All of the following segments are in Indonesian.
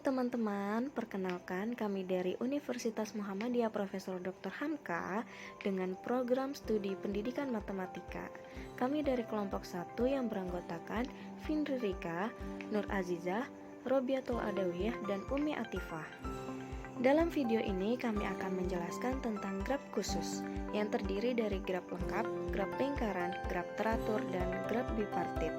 teman-teman, perkenalkan kami dari Universitas Muhammadiyah Profesor Dr. Hamka dengan program studi pendidikan matematika. Kami dari kelompok 1 yang beranggotakan Findri Rika, Nur Azizah, Robiatul Adawiyah, dan Umi Atifah. Dalam video ini kami akan menjelaskan tentang graf khusus yang terdiri dari graf lengkap, graf lingkaran, graf teratur, dan graf bipartit.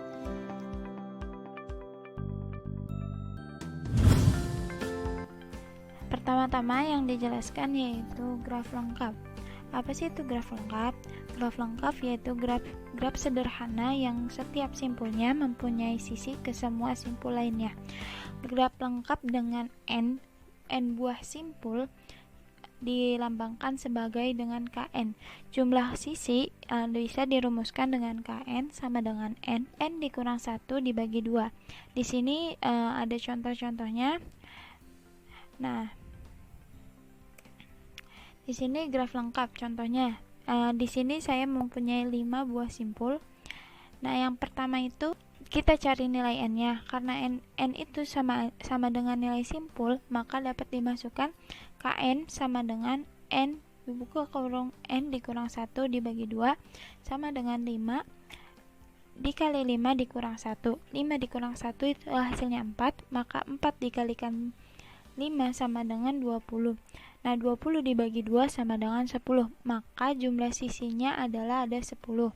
Pertama-tama yang dijelaskan yaitu graf lengkap. Apa sih itu graf lengkap? Graf lengkap yaitu graf sederhana yang setiap simpulnya mempunyai sisi ke semua simpul lainnya. Graf lengkap dengan n buah simpul dilambangkan sebagai dengan Kn. Jumlah sisi bisa dirumuskan dengan Kn sama dengan n dikurang 1 dibagi 2. Di sini ada contoh-contohnya. Nah, di sini graf lengkap contohnya. Di sini saya mempunyai 5 buah simpul. Nah, yang pertama itu kita cari nilai n-nya. Karena n itu sama dengan nilai simpul, maka dapat dimasukkan Kn sama dengan n dibuka kurung n dikurang 1 dibagi 2 sama dengan 5 dikali 5 dikurang 1. 5 dikurang 1 itu hasilnya 4, maka 4 dikalikan 5 sama dengan 20. Nah, 20 dibagi 2 sama dengan 10, maka jumlah sisinya adalah ada 10.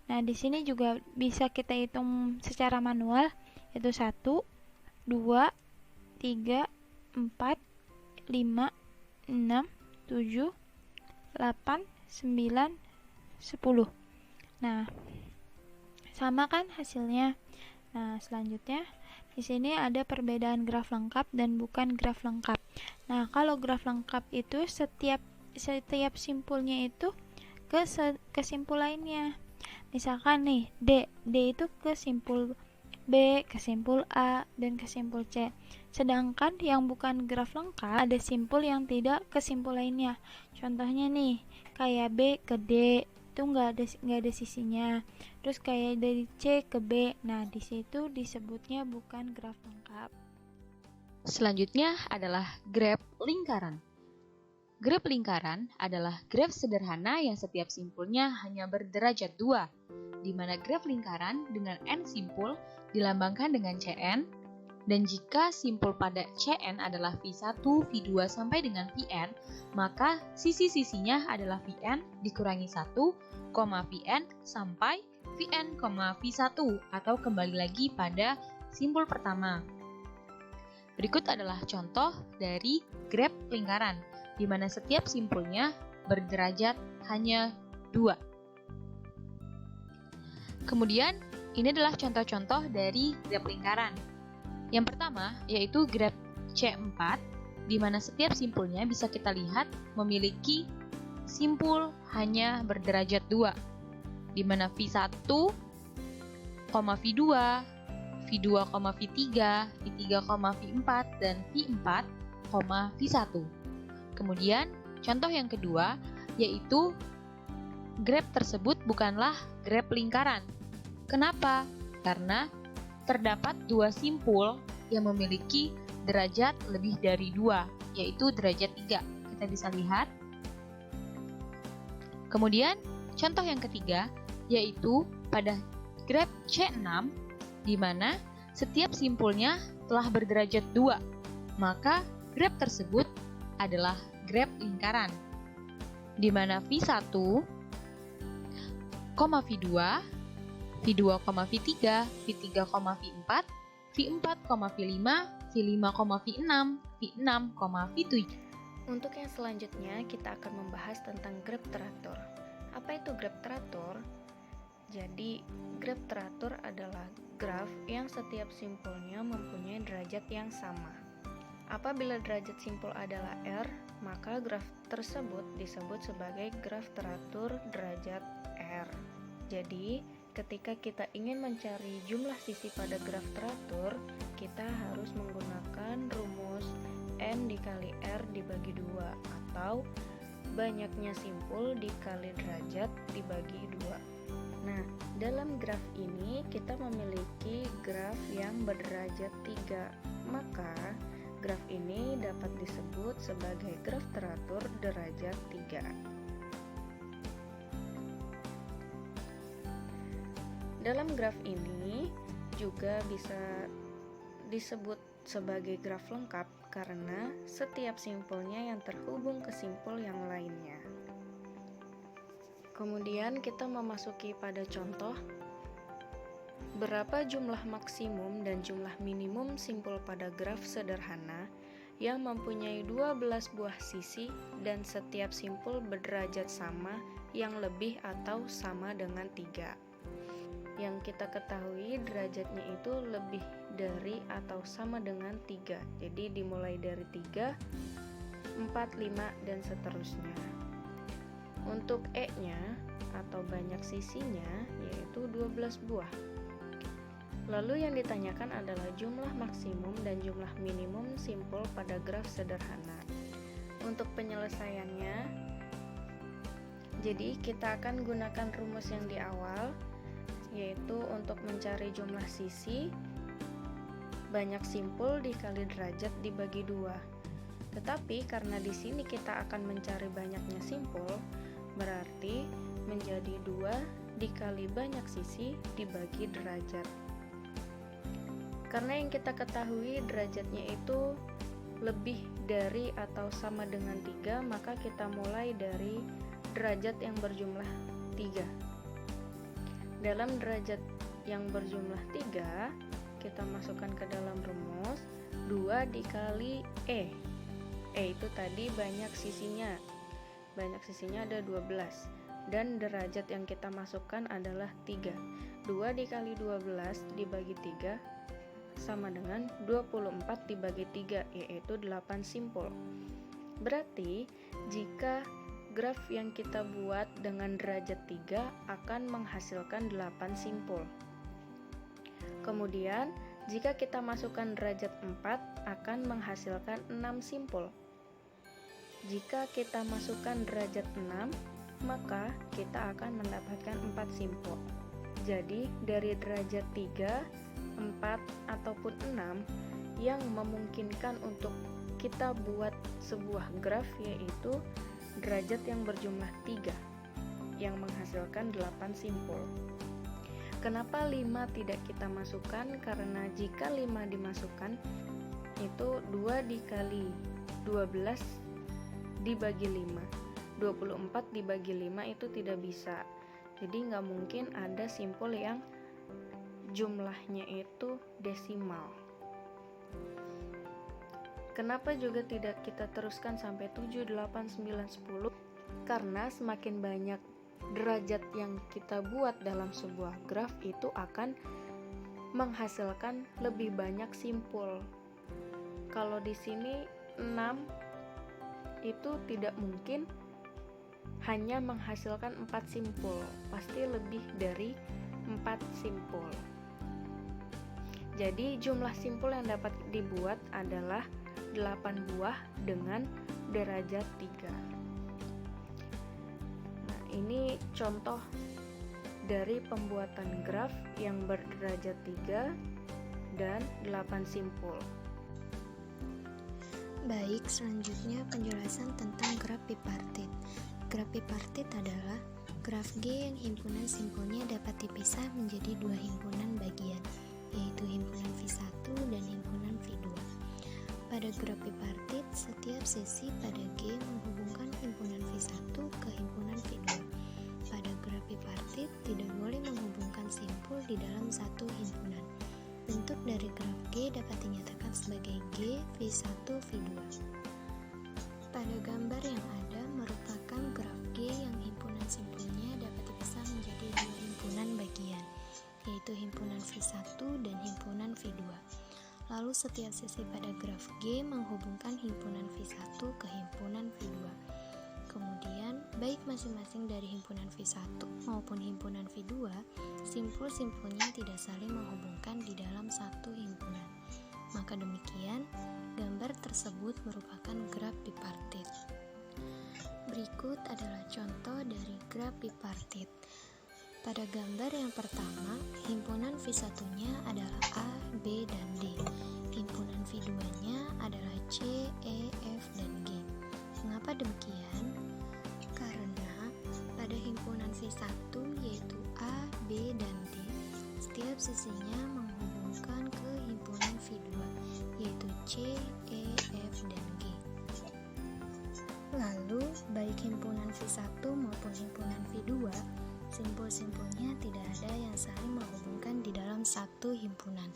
Nah, di sini juga bisa kita hitung secara manual, yaitu 1, 2, 3, 4, 5, 6, 7, 8, 9, 10. Nah, sama kan hasilnya. Nah, selanjutnya di sini ada perbedaan graf lengkap dan bukan graf lengkap. Nah, kalau graf lengkap itu setiap simpulnya itu ke simpul lainnya. Misalkan nih, D itu ke simpul B, ke simpul A, dan ke simpul C. Sedangkan yang bukan graf lengkap ada simpul yang tidak ke simpul lainnya. Contohnya nih, kayak B ke D itu nggak ada sisinya. Terus kayak dari C ke B, nah di situ disebutnya bukan graf lengkap. Selanjutnya adalah graf lingkaran. Graf lingkaran adalah graf sederhana yang setiap simpulnya hanya berderajat 2, di mana graf lingkaran dengan n simpul dilambangkan dengan Cn, dan jika simpul pada Cn adalah V1, V2 sampai dengan Vn, maka sisi-sisinya adalah Vn dikurangi 1, Vn sampai Vn, V1, atau kembali lagi pada simpul pertama. Berikut adalah contoh dari graf lingkaran, di mana setiap simpulnya berderajat hanya 2. Kemudian, ini adalah contoh-contoh dari graf lingkaran. Yang pertama, yaitu graf C4, di mana setiap simpulnya bisa kita lihat memiliki simpul hanya berderajat 2, di mana V1, V2, V2, V3, V3, V4, dan V4, V1. Kemudian, contoh yang kedua, yaitu graf tersebut bukanlah graf lingkaran. Kenapa? Karena terdapat 2 simpul yang memiliki derajat lebih dari 2, yaitu derajat 3. Kita bisa lihat. Kemudian, contoh yang ketiga, yaitu pada graf C6, di mana setiap simpulnya telah berderajat 2, maka graf tersebut adalah graf lingkaran, di mana V1, V2, V2, V3, V3, V4, V4, V5, V5, V6, V6, V7. Untuk yang selanjutnya kita akan membahas tentang graf teratur. Apa itu graf teratur? Jadi, graf teratur adalah graf yang setiap simpulnya mempunyai derajat yang sama. Apabila derajat simpul adalah R, maka graf tersebut disebut sebagai graf teratur derajat R. Jadi, ketika kita ingin mencari jumlah sisi pada graf teratur, kita harus menggunakan rumus N dikali R dibagi 2, atau banyaknya simpul dikali derajat dibagi 2. Nah, dalam graf ini kita memiliki graf yang berderajat 3, maka Graf ini dapat disebut sebagai graf teratur derajat 3. Dalam graf ini juga bisa disebut sebagai graf lengkap karena setiap simpulnya yang terhubung ke simpul yang lainnya. Kemudian kita memasuki pada contoh. Berapa jumlah maksimum dan jumlah minimum simpul pada graf sederhana yang mempunyai 12 buah sisi dan setiap simpul berderajat sama yang lebih atau sama dengan 3. Yang kita ketahui derajatnya itu lebih dari atau sama dengan 3. Jadi dimulai dari 3, 4, 5, dan seterusnya. Untuk E-nya atau banyak sisinya yaitu 12 buah. Lalu yang ditanyakan adalah jumlah maksimum dan jumlah minimum simpul pada graf sederhana. Untuk penyelesaiannya, jadi kita akan gunakan rumus yang di awal, yaitu untuk mencari jumlah sisi, banyak simpul dikali derajat dibagi 2. Tetapi karena di sini kita akan mencari banyaknya simpul, berarti menjadi 2 dikali banyak sisi dibagi derajat. Karena yang kita ketahui derajatnya itu lebih dari atau sama dengan 3, maka kita mulai dari derajat yang berjumlah 3. Dalam derajat yang berjumlah 3, kita masukkan ke dalam rumus 2 dikali E. E itu tadi banyak sisinya. Banyak sisinya ada 12. Dan derajat yang kita masukkan adalah 3. 2 dikali 12 dibagi 3 sama dengan 24 dibagi 3, yaitu 8 simpul. Berarti jika graf yang kita buat dengan derajat 3 akan menghasilkan 8 simpul. Kemudian jika kita masukkan derajat 4 akan menghasilkan 6 simpul. Jika kita masukkan derajat 6, maka kita akan mendapatkan 4 simpul. Jadi dari derajat 3, 4, ataupun 6 yang memungkinkan untuk kita buat sebuah graf yaitu derajat yang berjumlah 3 yang menghasilkan 8 simpul. Kenapa 5 tidak kita masukkan? Karena jika 5 dimasukkan itu 2 dikali 12 dibagi 5. 24 dibagi 5 itu tidak bisa. Jadi nggak mungkin ada simpul yang jumlahnya itu desimal. Kenapa juga tidak kita teruskan sampai 7, 8, 9, 10? Karena semakin banyak derajat yang kita buat dalam sebuah graf itu akan menghasilkan lebih banyak simpul. Kalau di sini 6 itu tidak mungkin hanya menghasilkan 4 simpul, pasti lebih dari 4 simpul. Jadi jumlah simpul yang dapat dibuat adalah 8 buah dengan derajat 3. Nah, ini contoh dari pembuatan graf yang berderajat 3 dan 8 simpul. Baik, selanjutnya penjelasan tentang graf bipartit. Graf bipartit adalah graf G yang himpunan simpulnya dapat dipisah menjadi 2 himpunan bagian, yaitu himpunan V1 dan himpunan V2. Pada graf bipartit, setiap sisi pada G menghubungkan himpunan V1 ke himpunan V2. Pada graf bipartit tidak boleh menghubungkan simpul di dalam satu himpunan. Bentuk dari graf G dapat dinyatakan sebagai G V1 V2. Pada gambar yang ada merupakan graf G yang himpunan simpulnya dapat dipisah menjadi 2 himpunan bagian, yaitu himpunan V1 dan himpunan V2. Lalu setiap sisi pada graf G menghubungkan himpunan V1 ke himpunan V2. Kemudian, baik masing-masing dari himpunan V1 maupun himpunan V2, simpul-simpulnya tidak saling menghubungkan di dalam satu himpunan. Maka demikian, gambar tersebut merupakan graf bipartit. Berikut adalah contoh dari graf bipartit. Pada gambar yang pertama, himpunan V1-nya adalah A, B, dan D. Himpunan V2-nya adalah C, E, F, dan G. Mengapa demikian? Karena pada himpunan V1 yaitu A, B, dan D, setiap sisinya menghubungkan ke himpunan V2 yaitu C, E, F, dan G. Lalu, baik himpunan V1 maupun himpunan V2, simpul-simpulnya tidak ada yang saling menghubungkan di dalam satu himpunan.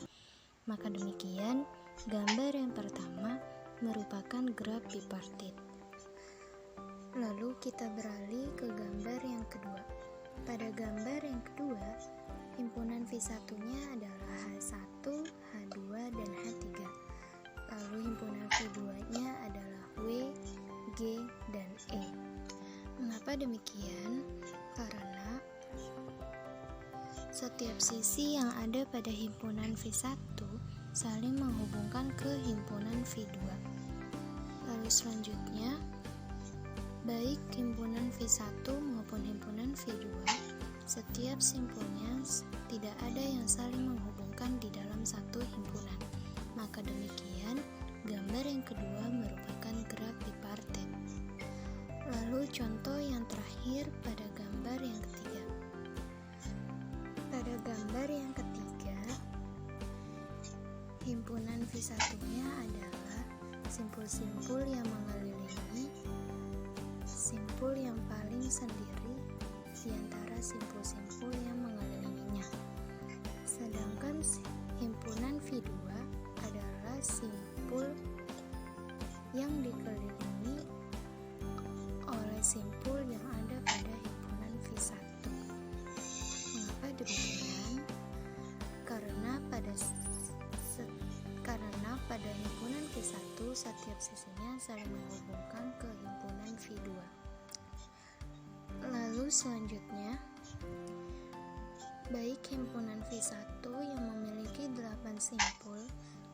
Maka demikian, gambar yang pertama merupakan graf bipartit. Lalu kita beralih ke gambar yang kedua. Pada gambar yang kedua, himpunan V1-nya adalah H1, H2, dan H3. Lalu himpunan V2-nya adalah W, G, dan E. Mengapa demikian? Karena setiap sisi yang ada pada himpunan V1 saling menghubungkan ke himpunan V2. Lalu selanjutnya, baik himpunan V1 maupun himpunan V2, setiap simpulnya tidak ada yang saling menghubungkan di dalam satu himpunan. Maka demikian, gambar yang kedua merupakan graf bipartit. Lalu contoh yang terakhir pada gambar yang ketiga. Pada gambar yang ketiga, himpunan V1-nya adalah simpul-simpul yang mengelilingi simpul yang paling sendiri di antara simpul-simpul yang mengelilinginya. Sedangkan himpunan V2 adalah simpul yang dikelilingi oleh simpul yang ada pada himpunan V1. Mengapa demikian? Karena pada himpunan V1 setiap sisinya saling menghubungkan ke himpunan V2. Lalu selanjutnya, baik himpunan V1 yang memiliki 8 simpul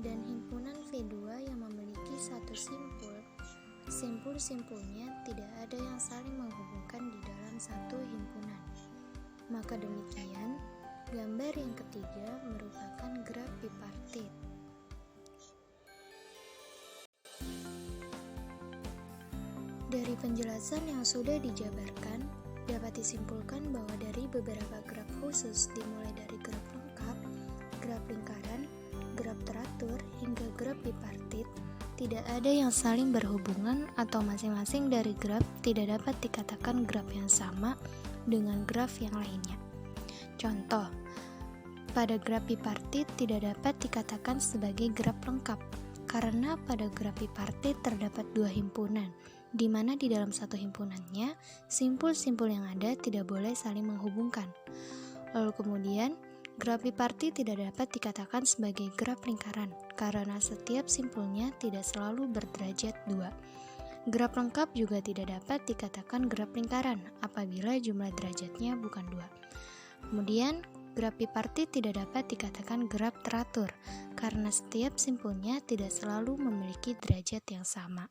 dan himpunan V2 yang memiliki 1 simpul, simpul-simpulnya tidak ada yang saling menghubungkan di dalam satu himpunan. Maka demikian, gambar yang ketiga merupakan graf bipartit. Dari penjelasan yang sudah dijabarkan, dapat disimpulkan bahwa dari beberapa graf khusus dimulai dari graf lengkap, graf lingkaran, graf teratur, hingga graf bipartit, tidak ada yang saling berhubungan atau masing-masing dari graf tidak dapat dikatakan graf yang sama dengan graf yang lainnya. Contoh, pada graf bipartit tidak dapat dikatakan sebagai graf lengkap, karena pada graf bipartit terdapat 2 himpunan, di mana di dalam satu himpunannya, simpul-simpul yang ada tidak boleh saling menghubungkan. Lalu kemudian, graf bipartit tidak dapat dikatakan sebagai graf lingkaran, karena setiap simpulnya tidak selalu berderajat 2. Graf lengkap juga tidak dapat dikatakan graf lingkaran, apabila jumlah derajatnya bukan 2. Kemudian, graf bipartit tidak dapat dikatakan graf teratur, karena setiap simpulnya tidak selalu memiliki derajat yang sama.